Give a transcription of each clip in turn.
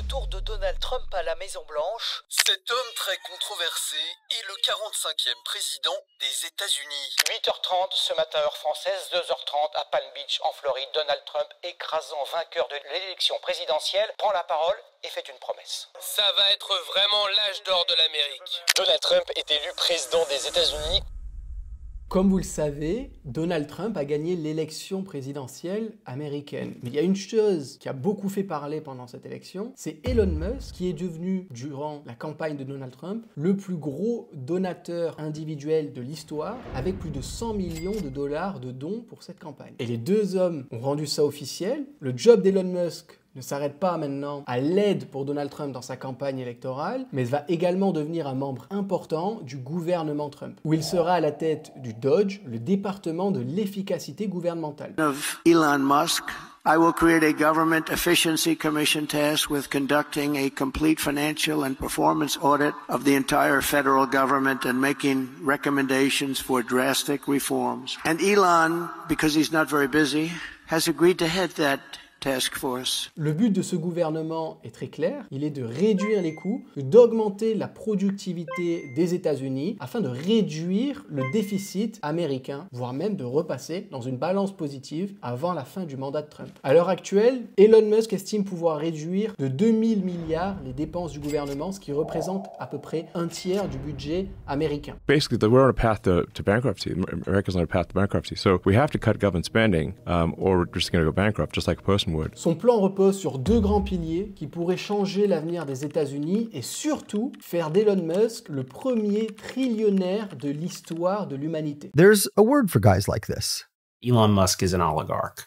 retour de Donald Trump à la Maison-Blanche. Cet homme très controversé est le 45e président des États-Unis. 8h30 ce matin heure française, 2h30 à Palm Beach en Floride. Donald Trump, écrasant vainqueur de l'élection présidentielle, prend la parole et fait une promesse. Ça va être vraiment l'âge d'or de l'Amérique. Donald Trump est élu président des États-Unis. Comme vous le savez, Donald Trump a gagné l'élection présidentielle américaine. Mais il y a une chose qui a beaucoup fait parler pendant cette élection, c'est Elon Musk qui est devenu, durant la campagne de Donald Trump, le plus gros donateur individuel de l'histoire, avec plus de 100 millions de dollars de dons pour cette campagne. Et les deux hommes ont rendu ça officiel. Le job d'Elon Musk ne s'arrête pas maintenant à l'aide pour Donald Trump dans sa campagne électorale, mais va également devenir un membre important du gouvernement Trump, où il sera à la tête du DOGE, le département de l'efficacité gouvernementale. Of Elon Musk, I will create a government efficiency commission tasked with conducting a complete financial and performance audit of the entire federal government and making recommendations for drastic reforms. And Elon, because he's not very busy, has agreed to head that task force. Le but de ce gouvernement est très clair, il est de réduire les coûts, d'augmenter la productivité des États-Unis afin de réduire le déficit américain, voire même de repasser dans une balance positive avant la fin du mandat de Trump. À l'heure actuelle, Elon Musk estime pouvoir réduire de 2000 milliards les dépenses du gouvernement, ce qui représente à peu près un tiers du budget américain. Basically, we're on a path to bankruptcy. America's on a path to bankruptcy. So we have to cut government spending or we're just going to go bankrupt, just like a person. Son plan repose sur deux grands piliers qui pourraient changer l'avenir des États-Unis et surtout faire d'Elon Musk le premier trillionnaire de l'histoire de l'humanité. There's a word for guys like this. Elon Musk is an oligarch.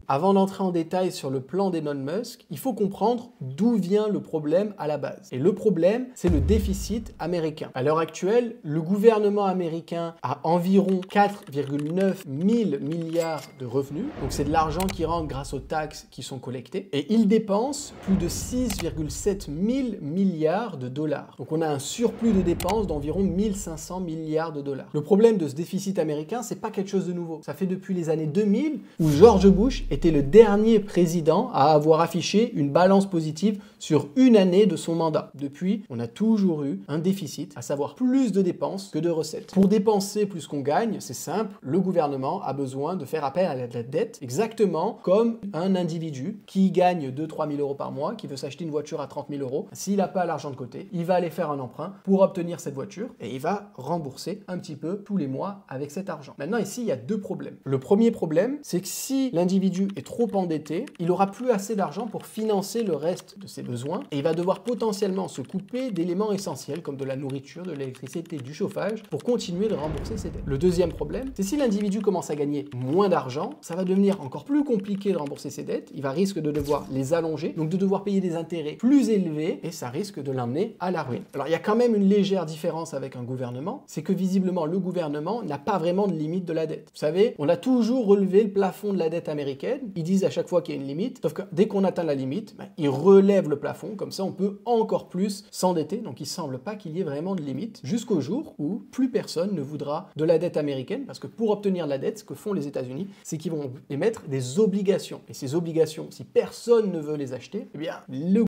Avant d'entrer en détail sur le plan d'Elon Musk, il faut comprendre d'où vient le problème à la base. Et le problème, c'est le déficit américain. À l'heure actuelle, le gouvernement américain a environ 4,9 000 milliards de revenus. Donc c'est de l'argent qui rentre grâce aux taxes qui sont collectées. Et il dépense plus de 6,7 000 milliards de dollars. Donc on a un surplus de dépenses d'environ 1500 milliards de dollars. Le problème de ce déficit américain, c'est pas quelque chose de nouveau. Ça fait depuis les années 2000 où George Bush était le dernier président à avoir affiché une balance positive sur une année de son mandat. Depuis, on a toujours eu un déficit, à savoir plus de dépenses que de recettes. Pour dépenser plus qu'on gagne, c'est simple, le gouvernement a besoin de faire appel à la dette, exactement comme un individu qui gagne 2-3 000 euros par mois, qui veut s'acheter une voiture à 30 000 euros. S'il n'a pas l'argent de côté, il va aller faire un emprunt pour obtenir cette voiture et il va rembourser un petit peu tous les mois avec cet argent. Maintenant, ici, il y a deux problèmes. Le premier problème, c'est que si l'individu est trop endetté, il n'aura plus assez d'argent pour financer le reste de ses besoins et il va devoir potentiellement se couper d'éléments essentiels comme de la nourriture, de l'électricité, du chauffage pour continuer de rembourser ses dettes. Le deuxième problème, c'est si l'individu commence à gagner moins d'argent, ça va devenir encore plus compliqué de rembourser ses dettes, il va risque de devoir les allonger, donc de devoir payer des intérêts plus élevés et ça risque de l'emmener à la ruine. Alors il y a quand même une légère différence avec un gouvernement, c'est que visiblement le gouvernement n'a pas vraiment de limite de la dette. Vous savez, on a toujours relevé le plafond de la dette américaine, ils disent à chaque fois qu'il y a une limite, sauf que dès qu'on atteint la limite, ils relèvent le plafond, comme ça on peut encore plus s'endetter, donc il semble pas qu'il y ait vraiment de limite, jusqu'au jour où plus personne ne voudra de la dette américaine, parce que pour obtenir la dette, ce que font les États-Unis, c'est qu'ils vont émettre des obligations, et ces obligations, si personne ne veut les acheter, eh bien le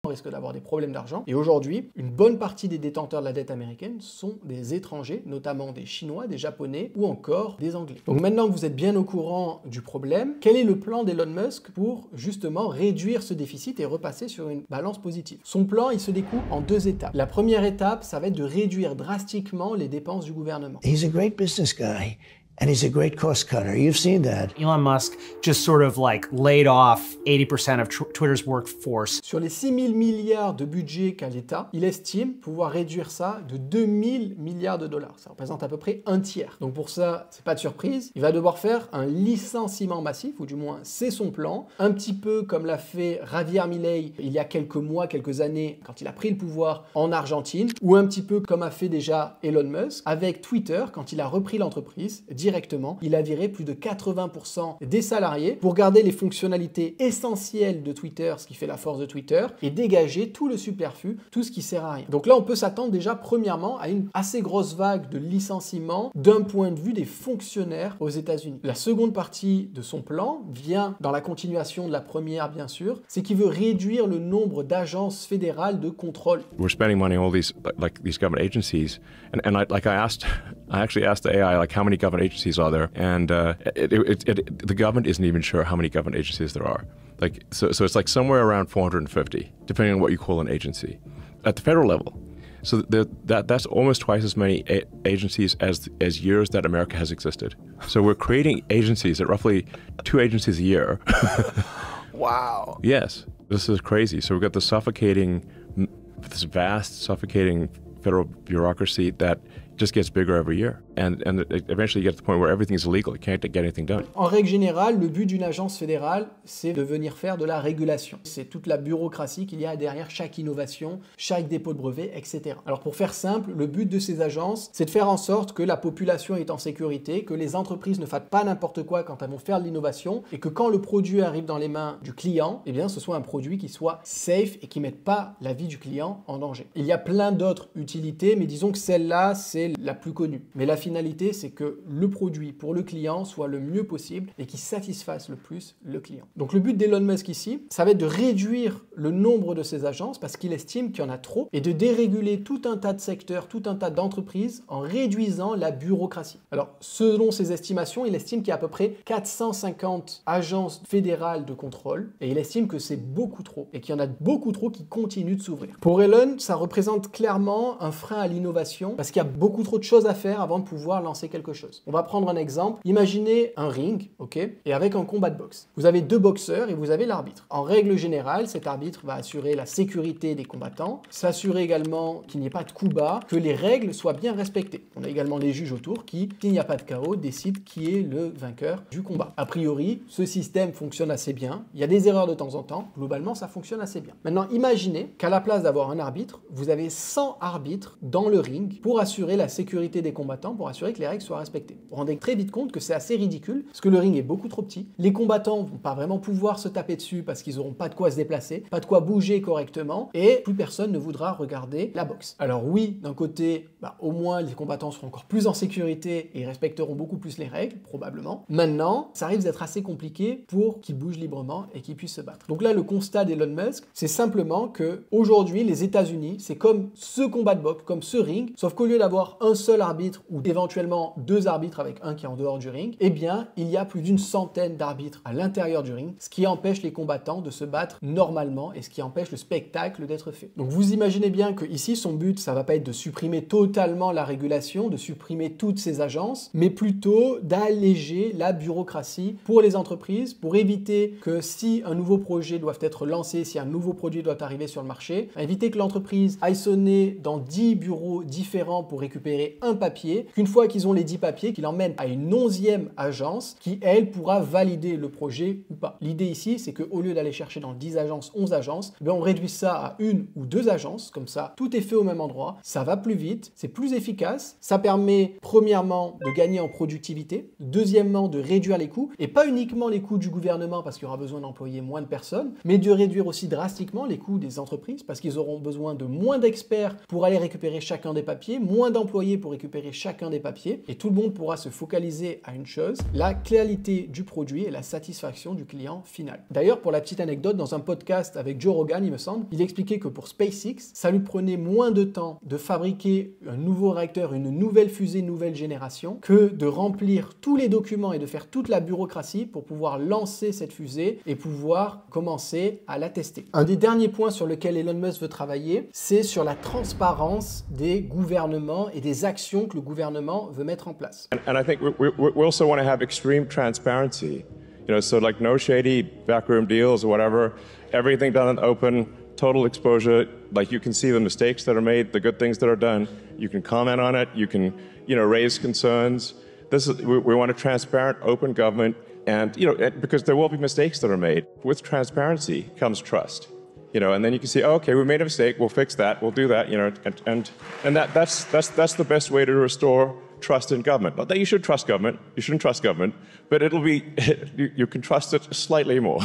risque d'avoir des problèmes d'argent. Et aujourd'hui, une bonne partie des détenteurs de la dette américaine sont des étrangers, notamment des Chinois, des Japonais ou encore des Anglais. Donc maintenant que vous êtes bien au courant du problème, quel est le plan d'Elon Musk pour justement réduire ce déficit et repasser sur une balance positive? Son plan, il se découpe en deux étapes. La première étape, ça va être de réduire drastiquement les dépenses du gouvernement. He's a great business guy. And he's a great cost cutter. You've seen that. Elon Musk just sort of like laid off 80% of Twitter's workforce. Sur les 6 000 milliards de budget qu'a l'État, il estime pouvoir réduire ça de 2 000 milliards de dollars. Ça représente à peu près un tiers. Donc pour ça, c'est pas de surprise. Il va devoir faire un licenciement massif, ou du moins c'est son plan. Un petit peu comme l'a fait Javier Milei il y a quelques mois, quelques années, quand il a pris le pouvoir en Argentine, ou un petit peu comme a fait déjà Elon Musk avec Twitter quand il a repris l'entreprise directement. Il a viré plus de 80% des salariés pour garder les fonctionnalités essentielles de Twitter, ce qui fait la force de Twitter, et dégager tout le superflu, tout ce qui sert à rien. Donc là, on peut s'attendre déjà premièrement à une assez grosse vague de licenciements d'un point de vue des fonctionnaires aux États-Unis. La seconde partie de son plan vient dans la continuation de la première, bien sûr, c'est qu'il veut réduire le nombre d'agences fédérales de contrôle. We're spending money on all these government agencies, and I actually asked the AI how many government agencies are there, and the government isn't even sure how many government agencies there are. So it's like somewhere around 450, depending on what you call an agency, at the federal level. So that's almost twice as many agencies as years that America has existed. So we're creating agencies at roughly 2 agencies a year. Wow. Yes, this is crazy. So we've got this vast, suffocating federal bureaucracy that just gets bigger every year. And eventually you get to the point where everything is illegal. You can't get anything done. En règle générale, le but d'une agence fédérale, c'est de venir faire de la régulation. C'est toute la bureaucratie qu'il y a derrière chaque innovation, chaque dépôt de brevet, etc. Alors pour faire simple, le but de ces agences, c'est de faire en sorte que la population est en sécurité, que les entreprises ne fassent pas n'importe quoi quand elles vont faire de l'innovation, et que quand le produit arrive dans les mains du client, eh bien ce soit un produit qui soit safe et qui ne mette pas la vie du client en danger. Il y a plein d'autres utilités, mais disons que celle-là, c'est la plus connue. Mais la finalité, c'est que le produit pour le client soit le mieux possible et qui satisfasse le plus le client. Donc le but d'Elon Musk ici, ça va être de réduire le nombre de ces agences parce qu'il estime qu'il y en a trop et de déréguler tout un tas de secteurs, tout un tas d'entreprises en réduisant la bureaucratie. Alors selon ses estimations, il estime qu'il y a à peu près 450 agences fédérales de contrôle et il estime que c'est beaucoup trop et qu'il y en a beaucoup trop qui continuent de s'ouvrir. Pour Elon, ça représente clairement un frein à l'innovation parce qu'il y a beaucoup trop de choses à faire avant de pouvoir lancer quelque chose. On va prendre un exemple. Imaginez un ring, ok, et avec un combat de boxe. Vous avez 2 boxeurs et vous avez l'arbitre. En règle générale, cet arbitre va assurer la sécurité des combattants, s'assurer également qu'il n'y ait pas de coups bas, que les règles soient bien respectées. On a également les juges autour qui, s'il n'y a pas de chaos, décident qui est le vainqueur du combat. A priori, ce système fonctionne assez bien. Il y a des erreurs de temps en temps. Globalement, ça fonctionne assez bien. Maintenant, imaginez qu'à la place d'avoir un arbitre, vous avez 100 arbitres dans le ring pour assurer la sécurité des combattants, pour assurer que les règles soient respectées. Vous vous rendez très vite compte que c'est assez ridicule parce que le ring est beaucoup trop petit. Les combattants vont pas vraiment pouvoir se taper dessus parce qu'ils n'auront pas de quoi se déplacer, pas de quoi bouger correctement et plus personne ne voudra regarder la boxe. Alors oui, d'un côté, au moins les combattants seront encore plus en sécurité et respecteront beaucoup plus les règles, probablement. Maintenant, ça risque d'être assez compliqué pour qu'ils bougent librement et qu'ils puissent se battre. Donc là, le constat d'Elon Musk, c'est simplement que aujourd'hui, les États-Unis, c'est comme ce combat de boxe, comme ce ring, sauf qu'au lieu d'avoir un seul arbitre ou éventuellement 2 arbitres avec un qui est en dehors du ring, eh bien, il y a plus d'une centaine d'arbitres à l'intérieur du ring, ce qui empêche les combattants de se battre normalement et ce qui empêche le spectacle d'être fait. Donc vous imaginez bien que ici, son but, ça va pas être de supprimer totalement la régulation, de supprimer toutes ces agences, mais plutôt d'alléger la bureaucratie pour les entreprises, pour éviter que si un nouveau projet doit être lancé, si un nouveau produit doit arriver sur le marché, éviter que l'entreprise aille sonner dans 10 bureaux différents pour récupérer un papier, qu'une fois qu'ils ont les 10 papiers, qu'ils l'emmènent à une 11e agence qui, elle, pourra valider le projet ou pas. L'idée ici, c'est qu'au lieu d'aller chercher dans 10 agences, 11 agences, on réduit ça à 1 ou 2 agences, comme ça, tout est fait au même endroit, ça va plus vite, c'est plus efficace, ça permet premièrement de gagner en productivité, deuxièmement de réduire les coûts, et pas uniquement les coûts du gouvernement parce qu'il y aura besoin d'employer moins de personnes, mais de réduire aussi drastiquement les coûts des entreprises parce qu'ils auront besoin de moins d'experts pour aller récupérer chacun des papiers, moins d'employés pour récupérer chacun des papiers, et tout le monde pourra se focaliser à une chose, la qualité du produit et la satisfaction du client final. D'ailleurs, pour la petite anecdote, dans un podcast avec Joe Rogan, il me semble, il expliquait que pour SpaceX, ça lui prenait moins de temps de fabriquer un nouveau réacteur, une nouvelle fusée, nouvelle génération, que de remplir tous les documents et de faire toute la bureaucratie pour pouvoir lancer cette fusée et pouvoir commencer à la tester. Un des derniers points sur lequel Elon Musk veut travailler, c'est sur la transparence des gouvernements et des actions que le gouvernement veut mettre en place. And I think we also want to have extreme transparency. You know, so like no shady backroom deals or whatever. Everything done in open, total exposure. Like you can see the mistakes that are made, the good things that are done. You can comment on it. You can, raise concerns. We want a transparent, open government. And, because there will be mistakes that are made. With transparency comes trust. And then you can see, okay, we made a mistake, we'll fix that, we'll do that, and that's the best way to restore trust in government. Not that you should trust government, you shouldn't trust government, but it'll be, you can trust it slightly more.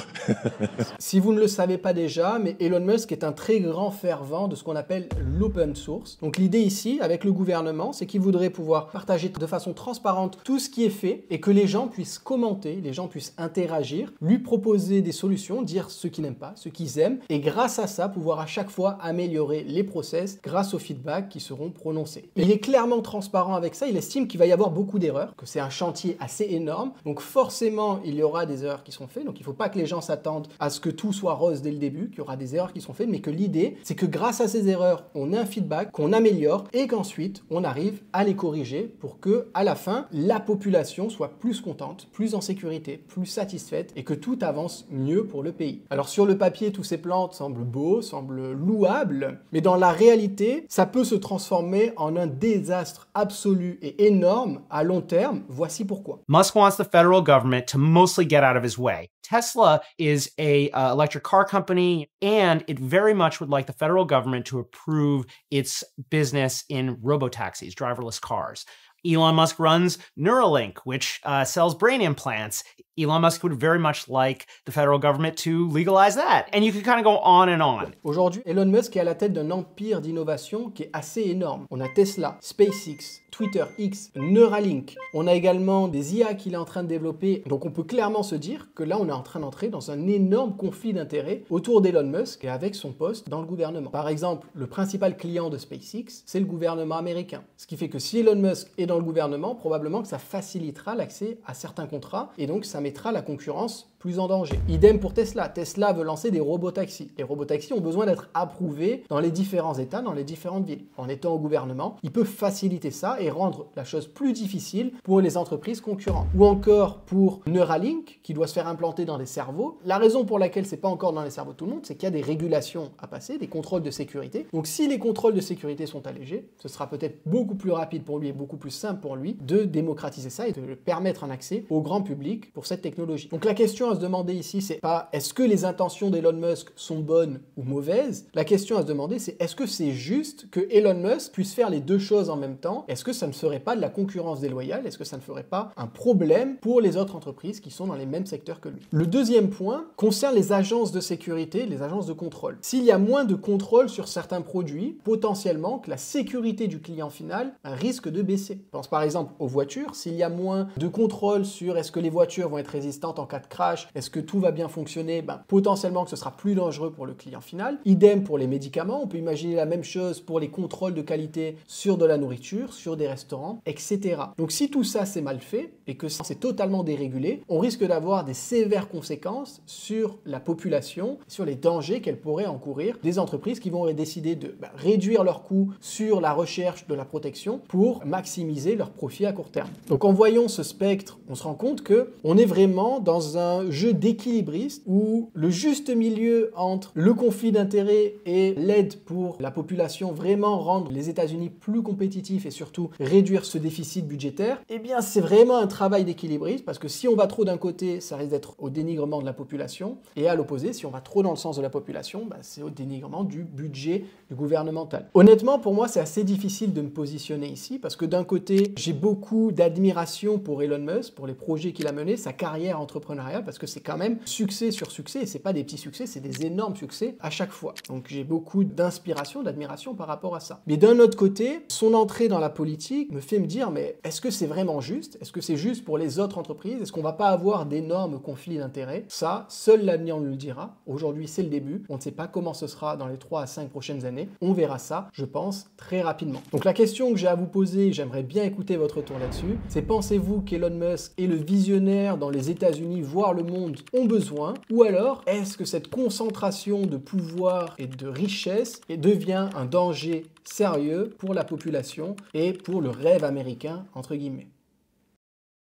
Si vous ne le savez pas déjà, mais Elon Musk est un très grand fervent de ce qu'on appelle l'open source. Donc l'idée ici, avec le gouvernement, c'est qu'il voudrait pouvoir partager de façon transparente tout ce qui est fait et que les gens puissent commenter, les gens puissent interagir, lui proposer des solutions, dire ce qu'ils n'aiment pas, ce qu'ils aiment, et grâce à ça, pouvoir à chaque fois améliorer les process grâce aux feedbacks qui seront prononcés. Il est clairement transparent avec ça, il estime qu'il va y avoir beaucoup d'erreurs, que c'est un chantier assez énorme, donc forcément il y aura des erreurs qui sont faites, donc il ne faut pas que les gens s'attendent à ce que tout soit rose dès le début, qu'il y aura des erreurs qui sont faites, mais que l'idée c'est que grâce à ces erreurs, on ait un feedback, qu'on améliore et qu'ensuite on arrive à les corriger pour que à la fin, la population soit plus contente, plus en sécurité, plus satisfaite et que tout avance mieux pour le pays. Alors sur le papier, tous ces plans semblent beaux, semblent louables, mais dans la réalité, ça peut se transformer en un désastre absolu et énorme à long terme. Voici pourquoi. Musk wants the federal government to mostly get out of his way. Tesla is a electric car company, and it very much would like the federal government to approve its business in robotaxis, driverless cars. Elon Musk runs Neuralink, which sells brain implants. Elon Musk would very much like the federal government to legalize that. And you can kind of go on and on. Aujourd'hui, Elon Musk est à la tête d'un empire d'innovation qui est assez énorme. On a Tesla, SpaceX, Twitter X, Neuralink. On a également des IA qu'il est en train de développer. Donc on peut clairement se dire que là, on est en train d'entrer dans un énorme conflit d'intérêts autour d'Elon Musk et avec son poste dans le gouvernement. Par exemple, le principal client de SpaceX, c'est le gouvernement américain. Ce qui fait que si Elon Musk est dans le gouvernement, probablement que ça facilitera l'accès à certains contrats et donc ça mettra la concurrence plus en danger. Idem pour Tesla. Tesla veut lancer des robotaxis. Les robotaxis ont besoin d'être approuvés dans les différents États, dans les différentes villes. En étant au gouvernement, il peut faciliter ça et rendre la chose plus difficile pour les entreprises concurrentes. Ou encore pour Neuralink, qui doit se faire implanter dans les cerveaux. La raison pour laquelle c'est pas encore dans les cerveaux de tout le monde, c'est qu'il y a des régulations à passer, des contrôles de sécurité. Donc si les contrôles de sécurité sont allégés, ce sera peut-être beaucoup plus rapide pour lui et beaucoup plus simple pour lui de démocratiser ça et de permettre un accès au grand public pour cette technologie. Donc la question à se demander ici, c'est pas est-ce que les intentions d'Elon Musk sont bonnes ou mauvaises? La question à se demander, c'est est-ce que c'est juste que Elon Musk puisse faire les deux choses en même temps? Est-ce que ça ne ferait pas de la concurrence déloyale? Est-ce que ça ne ferait pas un problème pour les autres entreprises qui sont dans les mêmes secteurs que lui? Le deuxième point concerne les agences de sécurité, les agences de contrôle. S'il y a moins de contrôle sur certains produits, potentiellement que la sécurité du client final risque de baisser. Je pense par exemple aux voitures. S'il y a moins de contrôle sur est-ce que les voitures vont être résistantes en cas de crash, est-ce que tout va bien fonctionner, potentiellement que ce sera plus dangereux pour le client final. Idem pour les médicaments, on peut imaginer la même chose pour les contrôles de qualité sur de la nourriture, sur des restaurants, etc. Donc si tout ça c'est mal fait et que c'est totalement dérégulé, on risque d'avoir des sévères conséquences sur la population, sur les dangers qu'elles pourraient encourir des entreprises qui vont décider de réduire leurs coûts sur la recherche de la protection pour maximiser leurs profits à court terme. Donc en voyant ce spectre, on se rend compte que on est vraiment dans un jeu d'équilibriste où le juste milieu entre le conflit d'intérêts et l'aide pour la population, vraiment rendre les États-Unis plus compétitifs et surtout réduire ce déficit budgétaire, eh bien c'est vraiment un travail d'équilibriste parce que si on va trop d'un côté, ça risque d'être au dénigrement de la population et à l'opposé, si on va trop dans le sens de la population, c'est au dénigrement du budget gouvernemental. Honnêtement, pour moi, c'est assez difficile de me positionner ici parce que d'un côté, j'ai beaucoup d'admiration pour Elon Musk, pour les projets qu'il a menés, sa carrière entrepreneuriale, parce que c'est quand même succès sur succès, et c'est pas des petits succès, c'est des énormes succès à chaque fois. Donc j'ai beaucoup d'inspiration, d'admiration par rapport à ça. Mais d'un autre côté, son entrée dans la politique me fait me dire, mais est-ce que c'est vraiment juste? Est-ce que c'est juste pour les autres entreprises? Est-ce qu'on va pas avoir d'énormes conflits d'intérêts? Ça, seul l'avenir nous le dira. Aujourd'hui, c'est le début. On ne sait pas comment ce sera dans les 3 à 5 prochaines années. On verra ça, je pense, très rapidement. Donc la question que j'ai à vous poser, j'aimerais bien écouter votre retour là-dessus, c'est pensez-vous qu'Elon Musk est le visionnaire dans les États-Unis, voire le monde, ont besoin? Ou alors, est-ce que cette concentration de pouvoir et de richesse devient un danger sérieux pour la population et pour le rêve américain, entre guillemets?